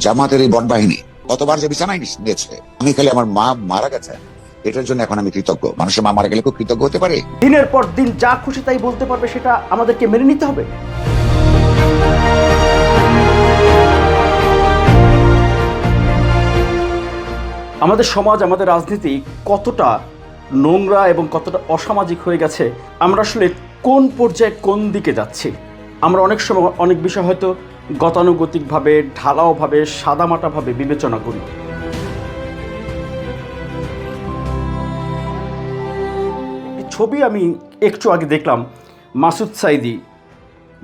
জামাতের এই বনবাহিনী কতবার যে বিছানায় নিয়েছে, আমি খালি আমার মা মারা গেছে এটার জন্য এখন আমি কৃতজ্ঞ। মানুষের মা মারা গেলে খুব কৃতজ্ঞ হতে পারে। দিনের পর দিন যা খুশি তাই বলতে পারবে, সেটা আমাদেরকে মেনে নিতে হবে। আমাদের সমাজ, আমাদের রাজনীতি কতটা নোংরা এবং কতটা অসামাজিক হয়ে গেছে, আমরা আসলে কোন পর্যায়ে কোন দিকে যাচ্ছি। আমরা অনেক সময় অনেক বিষয় হয়তো গতানুগতিকভাবে, ঢালাওভাবে, সাদামাটাভাবে বিবেচনা করি। ছবি আমি একটু আগে দেখলাম, মাসুদ সাইদি,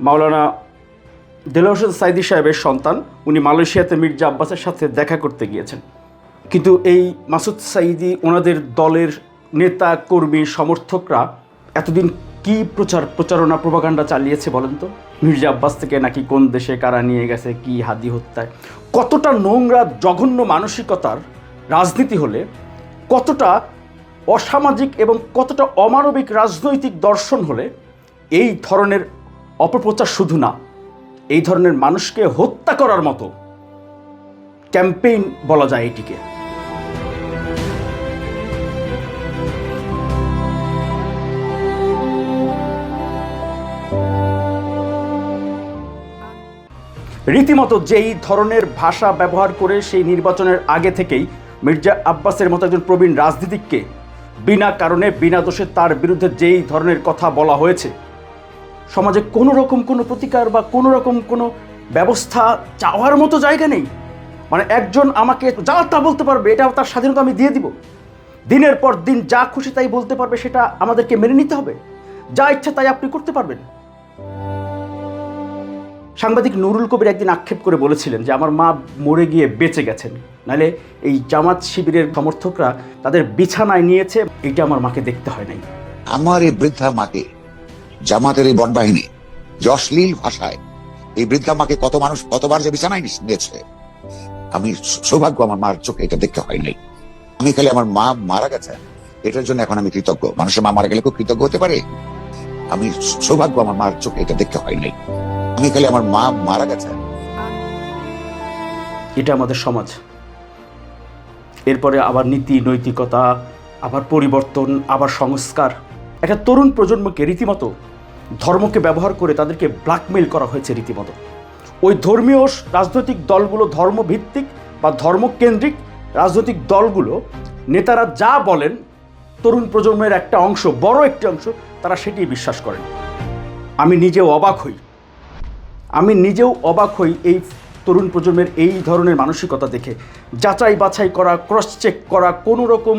মাওলানা দেলোয়ার হোসেন সাইদি সাহেবের সন্তান, উনি মালয়েশিয়াতে মির্জা আব্বাসের সাথে দেখা করতে গিয়েছেন। কিন্তু এই মাসুদ সাইদি, ওনাদের দলের নেতা কর্মী সমর্থকরা এতদিন কি প্রচারণা প্রোপাগান্ডা চালিয়েছে বলেন তো? মির্জা আব্বাস থেকে নাকি কোন দেশে কারা নিয়ে গেছে, কি হাদি হত্যায়। কতটা নোংরা জঘন্য মানসিকতার রাজনীতি হলে, কতটা অসামাজিক এবং কতটা অমানবিক রাজনৈতিক দর্শন হলে এই ধরনের অপপ্রচার শুধু না, এই ধরনের মানুষকে হত্যা করার মতো ক্যাম্পেইন বলা যায় এটিকে। রীতিমতো যেই ধরনের ভাষা ব্যবহার করে সেই নির্বাচনের আগে থেকেই মির্জা আব্বাসের মতো একজন প্রবীণ রাজনীতিককে বিনা কারণে, বিনা দোষে তার বিরুদ্ধে যেই ধরনের কথা বলা হয়েছে, সমাজে কোনো রকম কোনো প্রতিকার বা কোনো রকম কোনো ব্যবস্থা চাওয়ার মতো জায়গা নেই। মানে একজন আমাকে যা তা বলতে পারবে, এটা তার স্বাধীনতা, আমি দিয়ে দিব। দিনের পর দিন যা খুশি তাই বলতে পারবে, সেটা আমাদেরকে মেনে নিতে হবে। যা ইচ্ছা তাই আপনি করতে পারবেন। সাংবাদিক নুরুল কবির একদিন আক্ষেপ করে বলেছিলেন যে আমার মা মরে গিয়ে বেঁচে গেছেন, নাহলে এই জামাত শিবিরের সমর্থকরা তাদের বিছানায় নিয়েছে, এটা আমার মাকে দেখতে হয় নাই। আমার এই বৃদ্ধা মাকে জামাতের এই বনবাহিনী যে অশ্লীল ভাষায় এই বৃদ্ধা মাকে কত মানুষ কতবার যে বিছানায় নিয়েছে, আমি সৌভাগ্য আমার মার চোখে এটা দেখতে হয় নাই। আমি খালি আমার মা মারা গেছে এটার জন্য এখন আমি কৃতজ্ঞ। মানুষের মা মারা গেলে খুব কৃতজ্ঞ হতে পারে। আমি সৌভাগ্য আমার মার চোখে এটা দেখতে হয় নাই। আমি খালি আমার মা মারা গেছে। এটা আমাদের সমাজ। এরপরে আবার নীতি নৈতিকতা, আবার পরিবর্তন, আবার সংস্কার। একটা তরুণ প্রজন্মকে রীতিমতো ধর্মকে ব্যবহার করে তাদেরকে ব্ল্যাকমেইল করা হয়েছে রীতিমতো। ওই ধর্মীয় রাজনৈতিক দলগুলো, ধর্মভিত্তিক বা ধর্মকেন্দ্রিক রাজনৈতিক দলগুলো, নেতারা যা বলেন, তরুণ প্রজন্মের একটা অংশ, বড় একটি অংশ, তারা সেটি বিশ্বাস করেন। আমি নিজেও অবাক হই এই তরুণ প্রজন্মের এই ধরনের মানসিকতা দেখে। যাচাই বাছাই করা, ক্রস চেক করা, কোনো রকম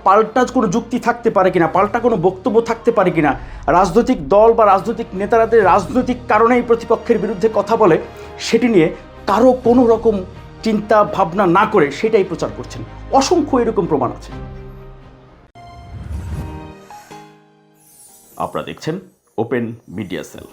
পাল্টা কোনো যুক্তি থাকতে পারে কিনা, পাল্টা কোনো বক্তব্য থাকতে পারে কিনা, রাজনৈতিক দল বা রাজনৈতিক নেতারাদের রাজনৈতিক কারণেই প্রতিপক্ষের বিরুদ্ধে কথা বলে, সেটি নিয়ে কারো কোনো রকম চিন্তা ভাবনা না করে সেটাই প্রচার করছেন। অসংখ্য এরকম প্রমাণ আছে। আপনারা দেখছেন ওপেন মিডিয়া সেল।